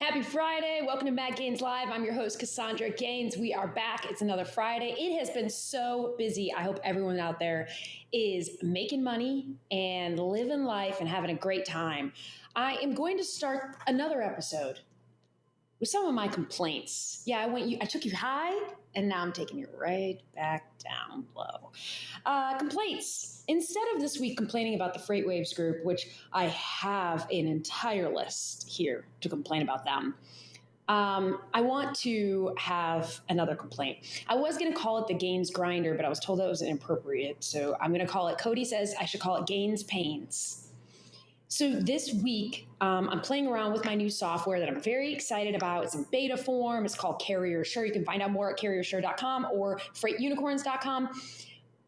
Happy Friday. Welcome to Matt Gaines Live. I'm your host, Cassandra Gaines. We are back. It's another Friday. It has been so busy. I hope everyone out there is making money and living life and having a great time. I am going to start another episode with some of my complaints. Yeah, I took you high, and now I'm taking you right back down low. Complaints. Instead of this week complaining about the Freight Waves group, which I have an entire list here to complain about them, I want to have another complaint. I was going to call it the Gaines Grinder, but I was told that was inappropriate, so I'm going to call it, Cody says I should call it Gaines Pains. So this week, I'm playing around with my new software that I'm very excited about. It's in beta form. It's called Carrier Sure. You can find out more at carriersure.com or freightunicorns.com.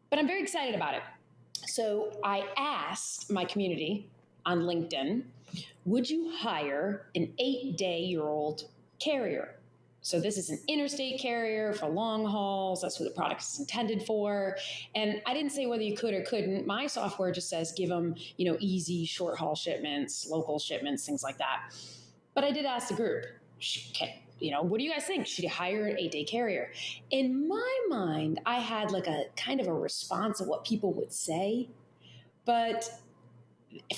But I'm very excited about it. So I asked my community on LinkedIn, would you hire an 8-day-old carrier? So this is an interstate carrier for long hauls. That's what the product is intended for. And I didn't say whether you could or couldn't. My software just says give them, easy short haul shipments, local shipments, things like that. But I did ask the group, what do you guys think? Should you hire an 8-day carrier? In my mind, I had like a kind of a response of what people would say. But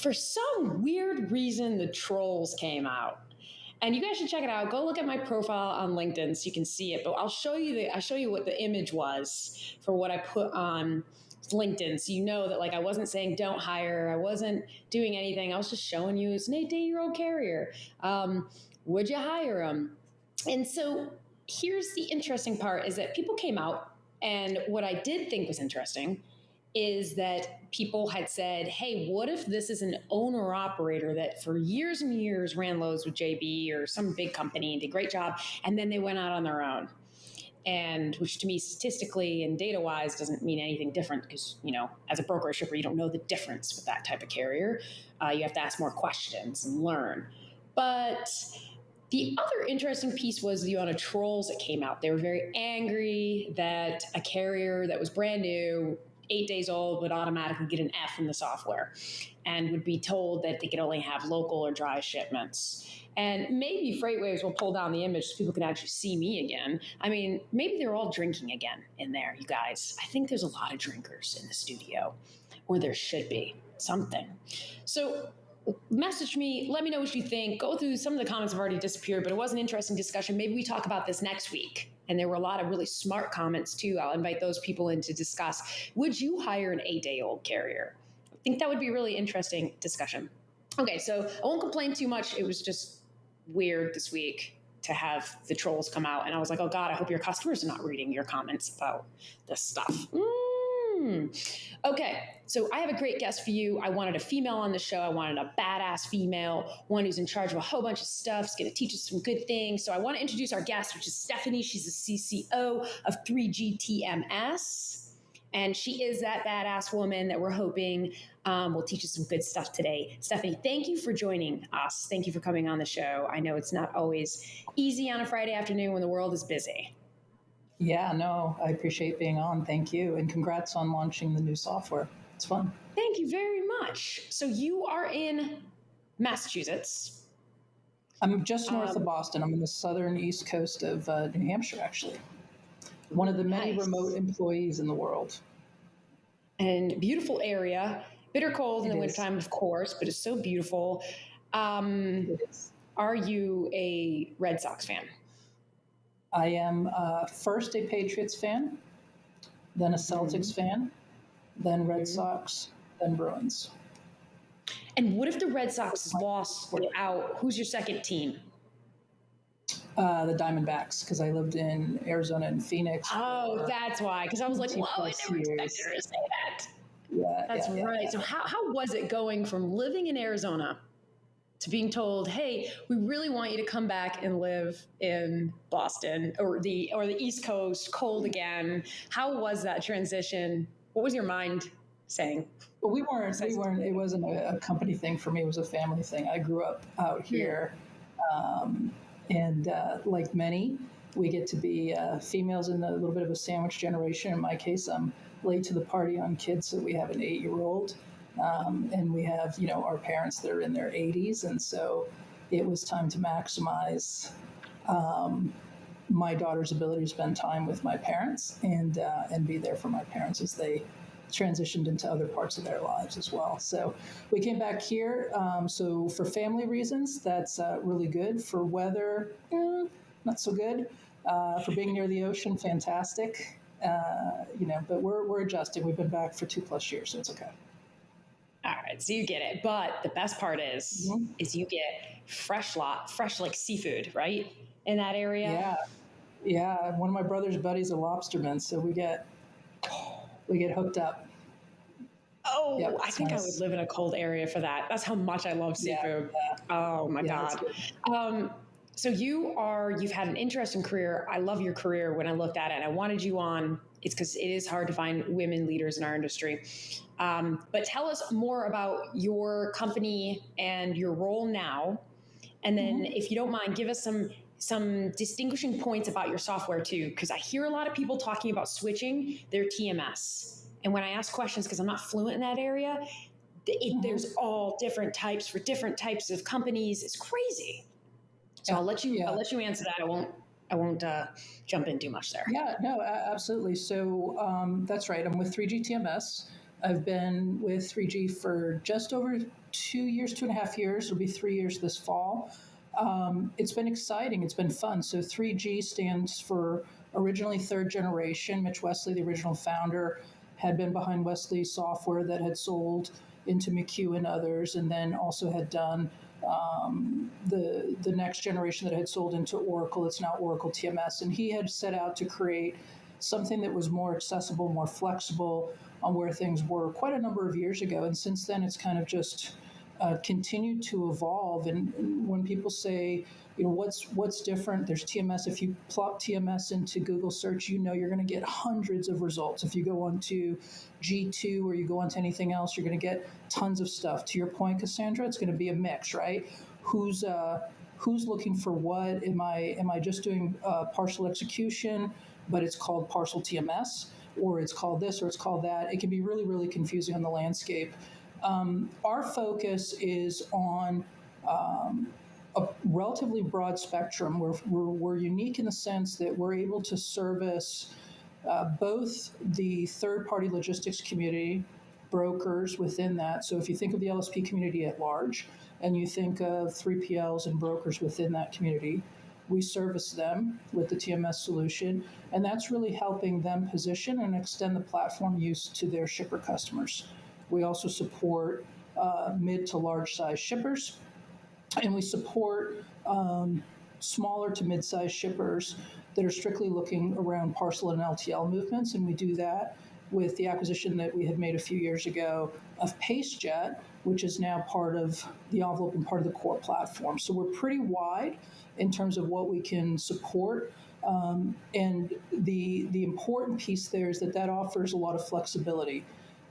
for some weird reason, the trolls came out. And you guys should check it out. Go look at my profile on LinkedIn so you can see it. But I'll show you what the image was for what I put on LinkedIn, so you know that I wasn't saying don't hire. I wasn't doing anything. I was just showing you it's an 8-day-old carrier. Would you hire them? And so here's the interesting part: is that people came out, and what I did think was interesting is that people had said, hey, what if this is an owner-operator that for years and years ran loads with JB or some big company and did a great job, and then they went out on their own? And which to me, statistically and data-wise, doesn't mean anything different because, as a broker or shipper, you don't know the difference with that type of carrier. You have to ask more questions and learn. But the other interesting piece was the amount of trolls that came out. They were very angry that a carrier that was brand new, 8 days old, would automatically get an F in the software and would be told that they could only have local or dry shipments. And maybe FreightWaves will pull down the image so people can actually see me again. I mean, maybe they're all drinking again in there, you guys. I think there's a lot of drinkers in the studio, or there should be something. So message me, let me know what you think. Go through some of the comments have already disappeared, but it was an interesting discussion. Maybe we talk about this next week. And there were a lot of really smart comments too. I'll invite those people in to discuss, would you hire an 8-day-old carrier? I think that would be a really interesting discussion. Okay, so I won't complain too much. It was just weird this week to have the trolls come out. And I was like, oh God, I hope your customers are not reading your comments about this stuff. Okay, so I have a great guest for you. I wanted a female on the show. I wanted a badass female, one who's in charge of a whole bunch of stuff. Is going to teach us some good things. So I want to introduce our guest, which is Stephanie. She's the CCO of 3GTMS. And she is that badass woman that we're hoping will teach us some good stuff today. Stephanie, thank you for joining us. Thank you for coming on the show. I know it's not always easy on a Friday afternoon when the world is busy. Yeah, no, I appreciate being on. Thank you. And congrats on launching the new software. It's fun. Thank you very much. So you are in Massachusetts. I'm just north of Boston. I'm on the southern east coast of New Hampshire, actually. One of the many remote employees in the world. And beautiful area. Bitter cold in the wintertime, of course, but it's so beautiful. It is. Are you a Red Sox fan? I am first a Patriots fan, then a Celtics fan, then Red Sox, then Bruins. And what if the Red Sox is lost out? Who's your second team? The Diamondbacks, because I lived in Arizona and Phoenix. Oh, that's why. Because I was like, whoa, I never expected her to say that. Yeah, that's right. Yeah. So how was it going from living in Arizona to being told, hey, we really want you to come back and live in Boston or the East Coast, cold again? How was that transition? What was your mind saying? Well, we weren't, it wasn't a company thing for me. It was a family thing. I grew up out here. And like many, we get to be females in a little bit of a sandwich generation. In my case, I'm late to the party on kids, so we have an 8-year-old. And we have, our parents that are in their 80s. And so it was time to maximize my daughter's ability to spend time with my parents and be there for my parents as they transitioned into other parts of their lives as well. So we came back here. So for family reasons, that's really good. For weather, not so good. For being near the ocean, fantastic. But we're adjusting. We've been back for 2+ years, so it's okay. All right, so you get it. But the best part is you get fresh like seafood, right? In that area. Yeah. One of my brother's buddies a lobsterman, so we get hooked up. Oh, yep, I think nice. I would live in a cold area for that. That's how much I love seafood. Oh my God. So you've had an interesting career. I love your career when I looked at it, and I wanted you on. It's because it is hard to find women leaders in our industry. But tell us more about your company and your role now. And then if you don't mind, give us some distinguishing points about your software too, because I hear a lot of people talking about switching their TMS. And when I ask questions, because I'm not fluent in that area, there's all different types for different types of companies. It's crazy. So I'll let you answer that. I won't jump in too much there. Yeah, no, absolutely. So that's right. I'm with 3G TMS. I've been with 3G for just over 2.5 years. It'll be 3 years this fall. It's been exciting. It's been fun. So 3G stands for originally third generation. Mitch Wesley, the original founder, had been behind Wesley Software that had sold into McHugh and others, and then also had done the next generation that had sold into Oracle. It's now Oracle TMS. And he had set out to create something that was more accessible, more flexible on where things were quite a number of years ago. And since then, it's kind of just continued to evolve. And when people say, what's different? There's TMS. If you plop TMS into Google search, you're going to get hundreds of results. If you go onto G2 or you go onto anything else, you're going to get tons of stuff. To your point, Cassandra, it's going to be a mix, right? Who's looking for what? Am I just doing partial execution, but it's called partial TMS, or it's called this, or it's called that? It can be really, really confusing on the landscape. Our focus is on a relatively broad spectrum. We're unique in the sense that we're able to service both the third-party logistics community, brokers within that. So if you think of the LSP community at large, and you think of 3PLs and brokers within that community, we service them with the TMS solution, and that's really helping them position and extend the platform use to their shipper customers. We also support mid to large size shippers, and we support smaller to mid-size shippers that are strictly looking around parcel and LTL movements, and we do that with the acquisition that we had made a few years ago of PaceJet, which is now part of the envelope and part of the core platform. So we're pretty wide in terms of what we can support. And the important piece there is that offers a lot of flexibility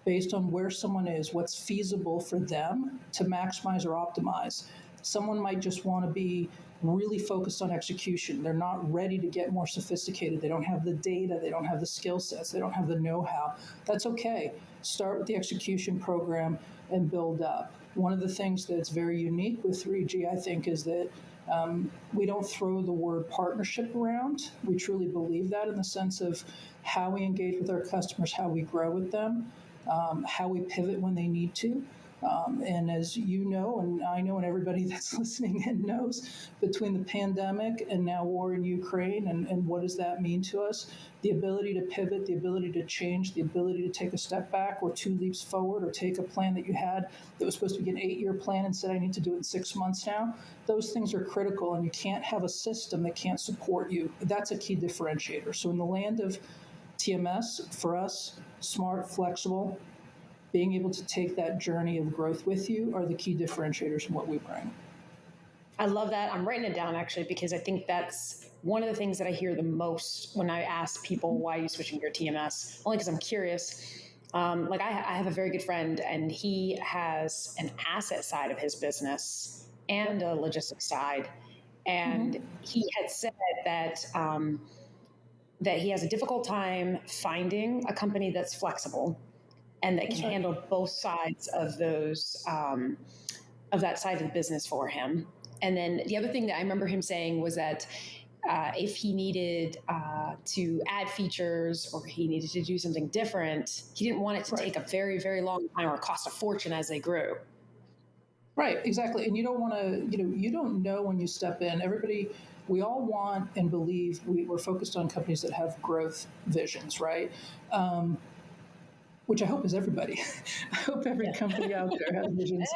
based on where someone is, what's feasible for them to maximize or optimize. Someone might just want to be really focused on execution. They're not ready to get more sophisticated. They don't have the data. They don't have the skill sets. They don't have the know-how. That's okay. Start with the execution program and build up. One of the things that's very unique with 3G, I think, is that we don't throw the word partnership around. We truly believe that in the sense of how we engage with our customers, how we grow with them, how we pivot when they need to. And as you know, and I know, and everybody that's listening and knows, between the pandemic and now war in Ukraine and what does that mean to us, the ability to pivot, the ability to change, the ability to take a step back or 2 leaps forward, or take a plan that you had that was supposed to be an 8-year plan and said, I need to do it in 6 months now. Those things are critical, and you can't have a system that can't support you. That's a key differentiator. So in the land of TMS, for us, smart, flexible, being able to take that journey of growth with you are the key differentiators in what we bring. I love that. I'm writing it down, actually, because I think that's one of the things that I hear the most when I ask people, why are you switching to your TMS? Only because I'm curious. I have a very good friend, and he has an asset side of his business and a logistics side. And he had said that that he has a difficult time finding a company that's flexible and that can handle both sides of those of that side of the business for him. And then the other thing that I remember him saying was that if he needed to add features or he needed to do something different, he didn't want it to take a very, very long time or cost a fortune as they grew. Right, exactly. And you don't want to, you don't know when you step in. We all want and believe we're focused on companies that have growth visions, right? Which I hope is everybody. I hope every company out there has visions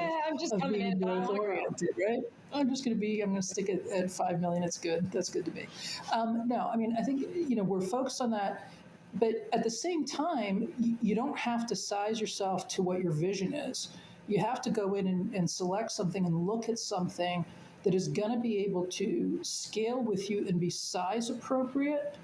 of being growth oriented, right? I'm going to stick it at 5 million. It's good. That's good to me. No, I mean, I think, we're focused on that. But at the same time, you don't have to size yourself to what your vision is. You have to go in and select something and look at something that is going to be able to scale with you and be size appropriate.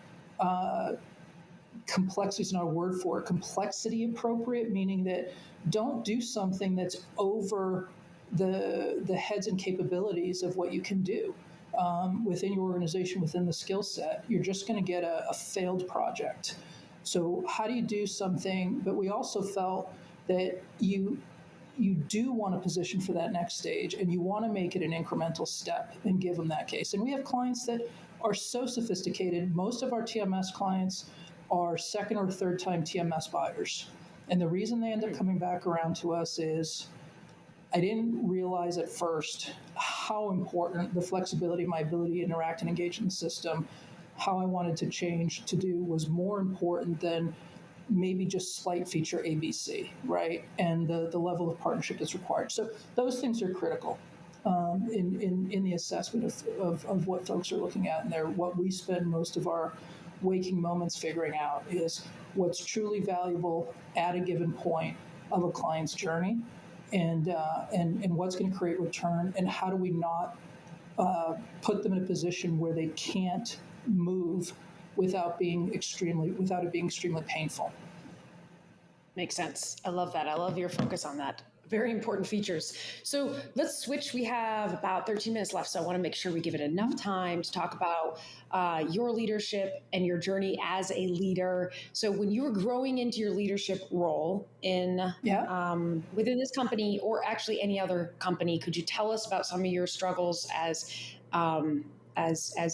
Complexity is not a word for it. Complexity appropriate, meaning that don't do something that's over the heads and capabilities of what you can do within your organization, within the skill set. You're just going to get a failed project. So how do you do something? But we also felt that you do want to position for that next stage, and you want to make it an incremental step and give them that case. And we have clients that are so sophisticated. Most of our TMS clients are second or third time TMS buyers. And the reason they end up coming back around to us is I didn't realize at first how important the flexibility, my ability to interact and engage in the system, how I wanted to change to do was more important than maybe just slight feature ABC, right? And the level of partnership that's required. So those things are critical in the assessment of what folks are looking at. And what we spend most of our waking moments figuring out is what's truly valuable at a given point of a client's journey, and what's going to create return, and how do we not put them in a position where they can't move without it being extremely painful. Makes sense. I love that. I love your focus on that. Very important features. So let's switch. We have about 13 minutes left, so I want to make sure we give it enough time to talk about your leadership and your journey as a leader. So when you were growing into your leadership role in within this company, or actually any other company, could you tell us about some of your struggles as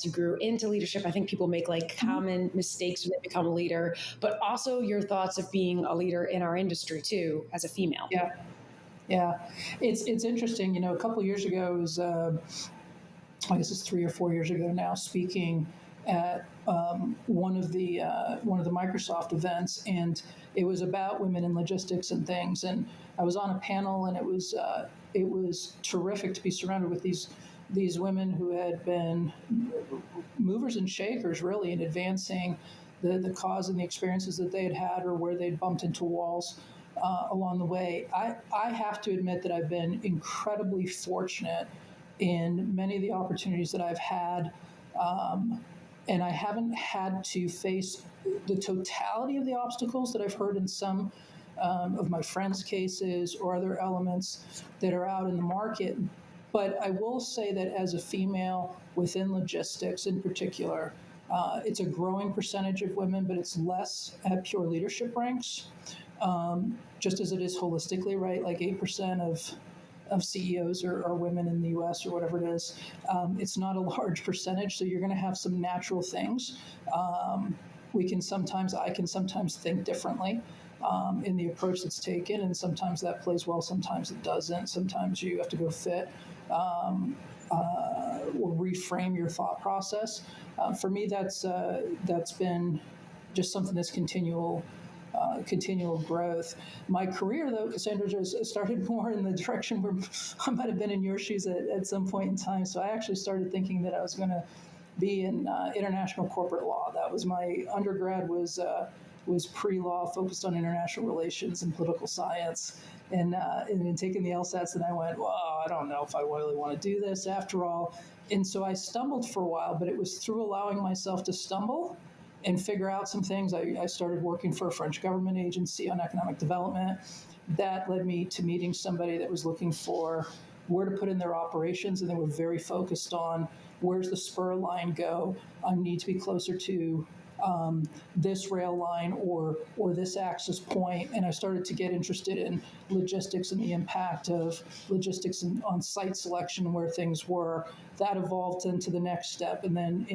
you grew into leadership? I think people make like common mistakes when they become a leader, but also your thoughts of being a leader in our industry too, as a female. Yeah, it's interesting. A couple of years ago, it was, I guess it's 3 or 4 years ago now, speaking at one of the Microsoft events, and it was about women in logistics and things. And I was on a panel, and it was terrific to be surrounded with these women who had been movers and shakers, really, in advancing the cause and the experiences that they had had, or where they'd bumped into walls along the way. I have to admit that I've been incredibly fortunate in many of the opportunities that I've had, and I haven't had to face the totality of the obstacles that I've heard in some of my friends' cases or other elements that are out in the market. But I will say that as a female within logistics in particular, it's a growing percentage of women, but it's less at pure leadership ranks. Just as it is holistically, right? Like 8% of CEOs are women in the US, or whatever it is. It's not a large percentage, so you're going to have some natural things. I can sometimes think differently in the approach that's taken, and sometimes that plays well, sometimes it doesn't. Sometimes you have to go fit or reframe your thought process. For me, that's been just something that's continual growth. My career, though, Cassandra, just started more in the direction where I might have been in your shoes at some point in time. So I actually started thinking that I was going to be in international corporate law. That was my undergrad, was pre-law, focused on international relations and political science. And then taking the LSATs, and I went, well, I don't know if I really want to do this after all. And so I stumbled for a while, but it was through allowing myself to stumble and figure out some things. I started working for a French government agency on economic development. That led me to meeting somebody that was looking for where to put in their operations, and they were very focused on where's the spur line go. I need to be closer to this rail line or this access point, and I started to get interested in logistics and the impact of logistics on site selection where things were. That evolved into the next step, and then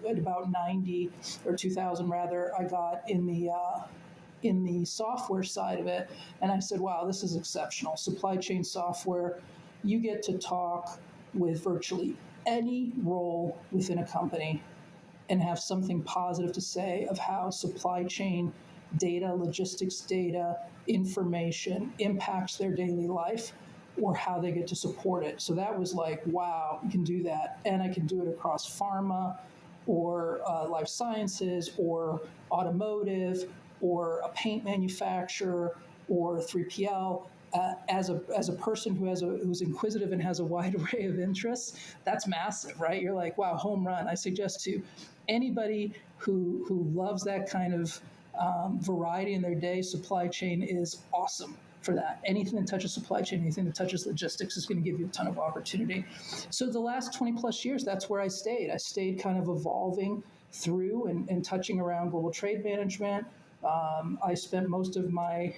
at about 90 or 2000 rather, I got in the software side of it, and I said, wow, this is exceptional. Supply chain software, you get to talk with virtually any role within a company and have something positive to say of how supply chain data, logistics data, information impacts their daily life or how they get to support it. So that was like, wow, you can do that. And I can do it across pharma or life sciences or automotive or a paint manufacturer or 3PL. As a person who's inquisitive and has a wide array of interests, that's massive, right? You're like, wow, home run. I suggest to anybody who loves that kind of variety in their day, supply chain is awesome for that. Anything that touches supply chain, anything that touches logistics is going to give you a ton of opportunity. So the last 20 plus years, that's where I stayed. I stayed kind of evolving through and touching around global trade management. I spent most of my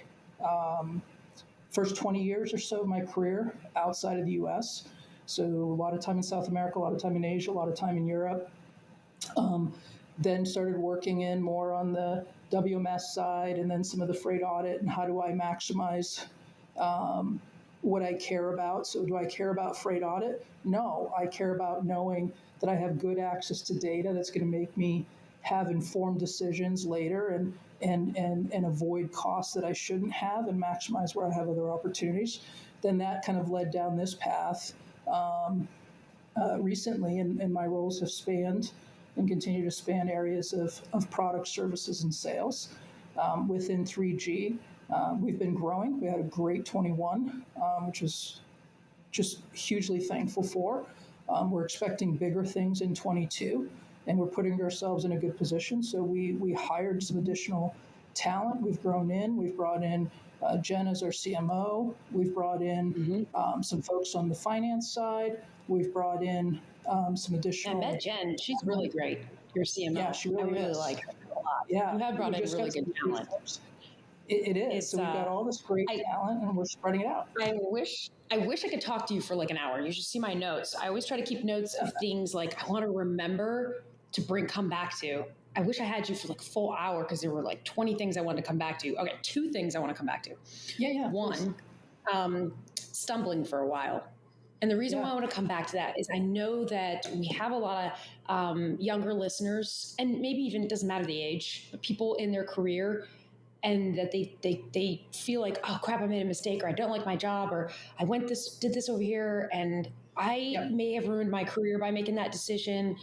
first 20 years or so of my career outside of the US. So a lot of time in South America, a lot of time in Asia, a lot of time in Europe. Then started working in more on the WMS side and then some of the freight audit and how do I maximize what I care about. So do I care about freight audit? No, I care about knowing that I have good access to data that's going to make me have informed decisions later and avoid costs that I shouldn't have and maximize where I have other opportunities. Then that kind of led down this path recently, and my roles have spanned and continue to span areas of product, services, and sales. Within 3G, we've been growing. We had a great 21, which is just hugely thankful for. We're expecting bigger things in 22, and we're putting ourselves in a good position. So we hired some additional talent. We've grown in. We've brought in Jen as our CMO. We've brought in some folks on the finance side. We've brought in some additional. I met Jen. She's really great. Your CMO. Yeah, she really I really is. like her a lot. Yeah, you have brought in really good talent. It is. So we've got all this great talent, and we're spreading it out. I wish I could talk to you for like an hour. You should see my notes. I always try to keep notes of things like I want to remember to come back to. I wish I had you for like a full hour because there were like 20 things I wanted to come back to. Okay, 2 things I want to come back to. Yeah. One, stumbling for a while. And the reason why I want to come back to that is I know that we have a lot of younger listeners, and maybe even it doesn't matter the age, but people in their career, and that they feel like, oh crap, I made a mistake, or I don't like my job, or I did this over here, and I may have ruined my career by making that decision.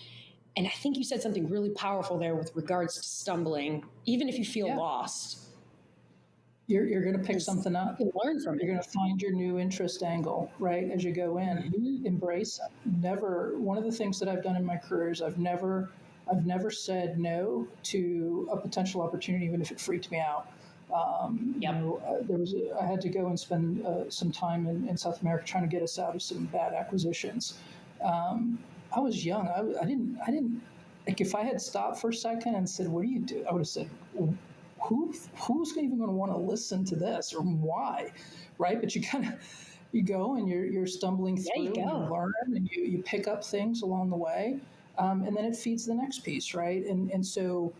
And I think you said something really powerful there with regards to stumbling, even if you feel lost. You're going to pick something up. You can learn from it. You're going to find your new interest angle, right, as you go in. Embrace it. One of the things that I've done in my career is I've never said no to a potential opportunity, even if it freaked me out. I had to go and spend some time in South America trying to get us out of some bad acquisitions. I was young. I didn't like if I had stopped for a second and said, "What do you do?" I would have said, well, who's even going to want to listen to this, or why, right? But you go and you're stumbling through and you learn and you pick up things along the way, and then it feeds the next piece, right? And so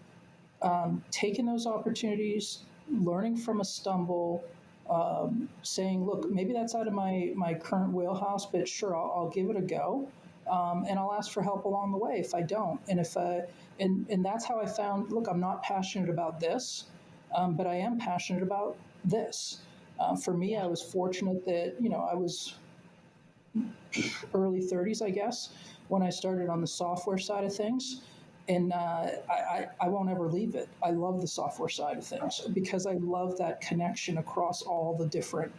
taking those opportunities, learning from a stumble, saying, look, maybe that's out of my current wheelhouse, but sure, I'll give it a go. And I'll ask for help along the way if I don't. And and that's how I found, look, I'm not passionate about this, but I am passionate about this. For me, I was fortunate that, I was early 30s, I guess, when I started on the software side of things. And I won't ever leave it. I love the software side of things because I love that connection across all the different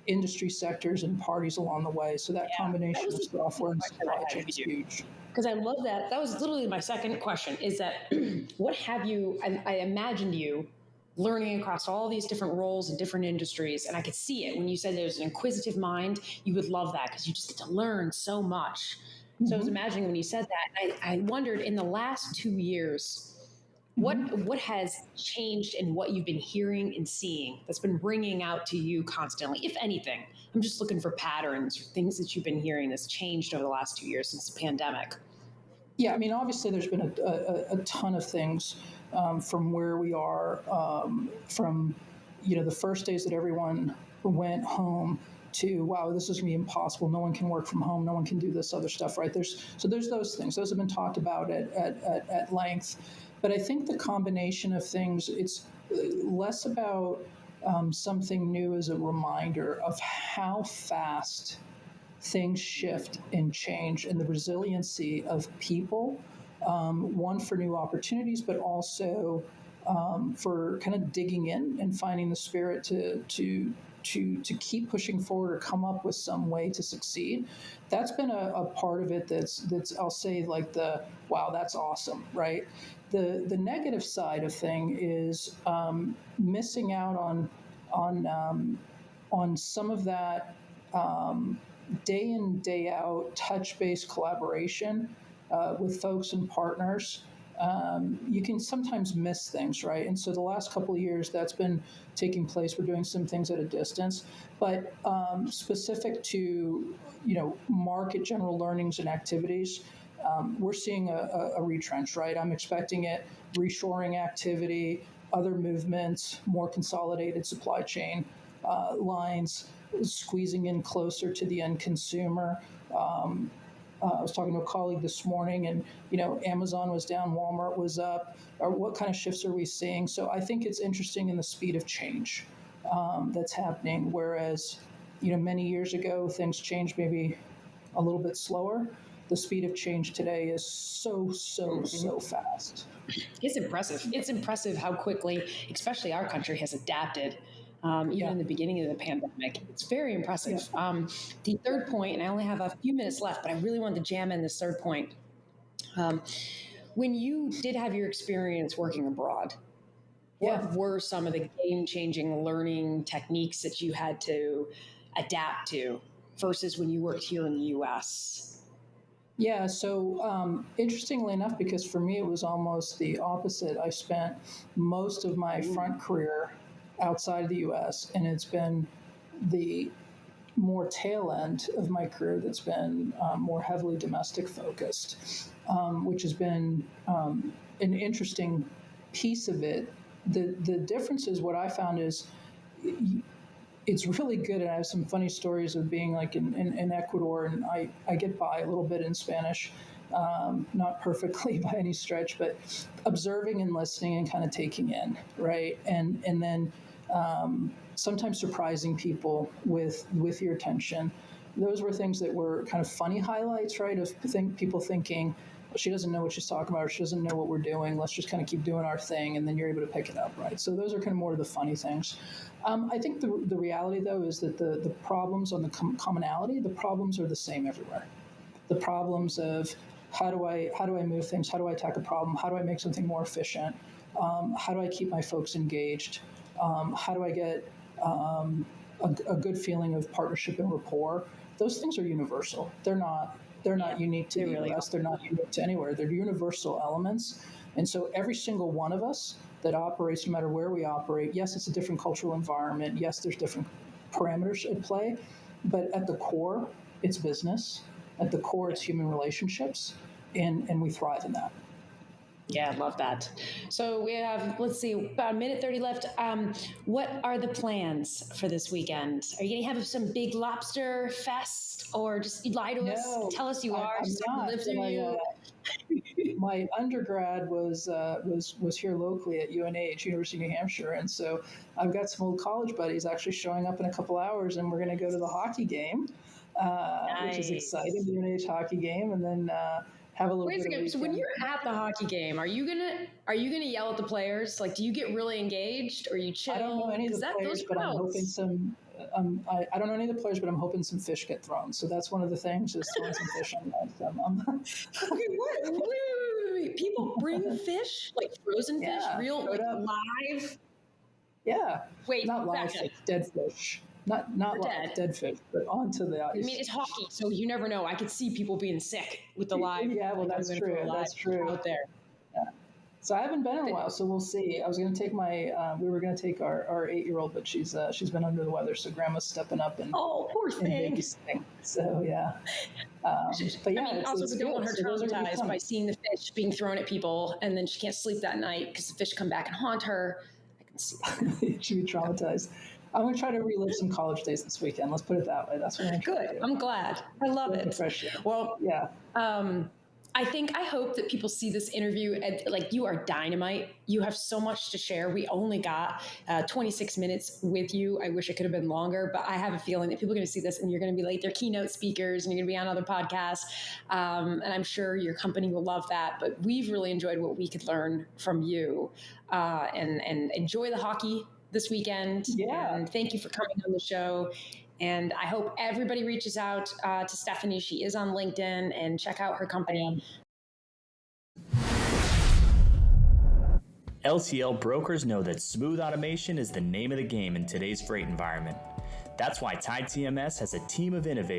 industry sectors and parties along the way. So that combination of software and supply chain is huge. Because I love that. That was literally my second question, is that what have you, I imagined you learning across all these different roles and different industries. And I could see it when you said there's an inquisitive mind, you would love that because you just get to learn so much. So I was imagining when you said that, I wondered in the last 2 years, What has changed in what you've been hearing and seeing that's been ringing out to you constantly, if anything? I'm just looking for patterns or things that you've been hearing that's changed over the last 2 years since the pandemic. Yeah, I mean, obviously, there's been a ton of things from where we are, from the first days that everyone went home to wow, this is going to be impossible. No one can work from home. No one can do this other stuff, right? There's those things. Those have been talked about at length. But I think the combination of things, it's less about something new as a reminder of how fast things shift and change, and the resiliency of people, one for new opportunities, but also for kind of digging in and finding the spirit to keep pushing forward or come up with some way to succeed. That's been a part of it that's I'll say like the wow, that's awesome, right? The negative side of thing is missing out on some of that day in, day out, touch-based collaboration with folks and partners. You can sometimes miss things, right? And so the last couple of years, that's been taking place. We're doing some things at a distance, but specific to market general learnings and activities, we're seeing a retrench, right? I'm expecting it, reshoring activity, other movements, more consolidated supply chain lines, squeezing in closer to the end consumer. I was talking to a colleague this morning, and Amazon was down, Walmart was up. Or what kind of shifts are we seeing? So I think it's interesting in the speed of change that's happening. Whereas many years ago things changed maybe a little bit slower. The speed of change today is so fast. It's impressive. It's impressive how quickly, especially our country, has adapted. Even in the beginning of the pandemic. It's very impressive. Yeah. The third point, and I only have a few minutes left, but I really wanted to jam in this third point. When you did have your experience working abroad, what were some of the game-changing learning techniques that you had to adapt to versus when you worked here in the U.S.? Yeah, so interestingly enough, because for me it was almost the opposite. I spent most of my front career outside of the U.S., and it's been the more tail end of my career that's been more heavily domestic focused, which has been an interesting piece of it. The difference is what I found is it's really good, and I have some funny stories of being like in Ecuador, and I get by a little bit in Spanish, not perfectly by any stretch, but observing and listening and kind of taking in, right? And then sometimes surprising people with your attention. Those were things that were kind of funny highlights, right? Of people thinking, well, she doesn't know what she's talking about, or she doesn't know what we're doing. Let's just kind of keep doing our thing, and then you're able to pick it up, right? So those are kind of more of the funny things. I think the reality, though, is that the problems on the commonality, the problems are the same everywhere. The problems of how do I move things? How do I attack a problem? How do I make something more efficient? How do I keep my folks engaged? How do I get a good feeling of partnership and rapport? Those things are universal. They're not unique to the US. They're not unique to anywhere. They're universal elements. And so every single one of us that operates, no matter where we operate, yes, it's a different cultural environment. Yes, there's different parameters at play. But at the core, it's business. At the core, it's human relationships. And we thrive in that. Yeah, I love that. So we have, let's see, about a minute 30 left. What are the plans for this weekend? Are you going to have some big lobster fest, or just lie to us? Tell us you are. I'm not. Live through you. My undergrad was here locally at UNH, University of New Hampshire, and so I've got some old college buddies actually showing up in a couple hours, and we're going to go to the hockey game, which is exciting, the UNH hockey game, and then have a little bit of weekend. So when you're at the hockey game, are you gonna yell at the players? Like, do you get really engaged, or you chill? I don't know any of the players, but I'm hoping some. I don't know any of the players, but I'm hoping some fish get thrown. So that's one of the things, is throwing some fish on that. Okay, wait. People bring fish, like frozen fish, real, like live? Yeah. Wait, not live fish, dead fish. Not live, dead fish, but onto the ice. I mean, it's hockey, so you never know. I could see people being sick with the live. Yeah, well, that's true. That's true. Out there. Yeah. So I haven't been in a while, so we'll see. I was going to take we were going to take our 8-year-old, but she's been under the weather, so Grandma's stepping up and poor thing. babysitting. So yeah, but yeah, also we don't want her so traumatized by seeing the fish being thrown at people, and then she can't sleep that night because the fish come back and haunt her. I can see that. She'd be traumatized. I'm going to try to relive some college days this weekend. Let's put it that way. That's what I'm trying to do. I'm glad. I love it. Fresh air. Well, yeah. I hope that people see this interview and like, you are dynamite. You have so much to share. We only got 26 minutes with you. I wish it could have been longer, but I have a feeling that people are going to see this and you're going to be like their keynote speakers and you're going to be on other podcasts. And I'm sure your company will love that, but we've really enjoyed what we could learn from you, and enjoy the hockey this weekend. Yeah. And thank you for coming on the show. And I hope everybody reaches out to Stephanie. She is on LinkedIn, and check out her company. LTL brokers know that smooth automation is the name of the game in today's freight environment. That's why Tide TMS has a team of innovators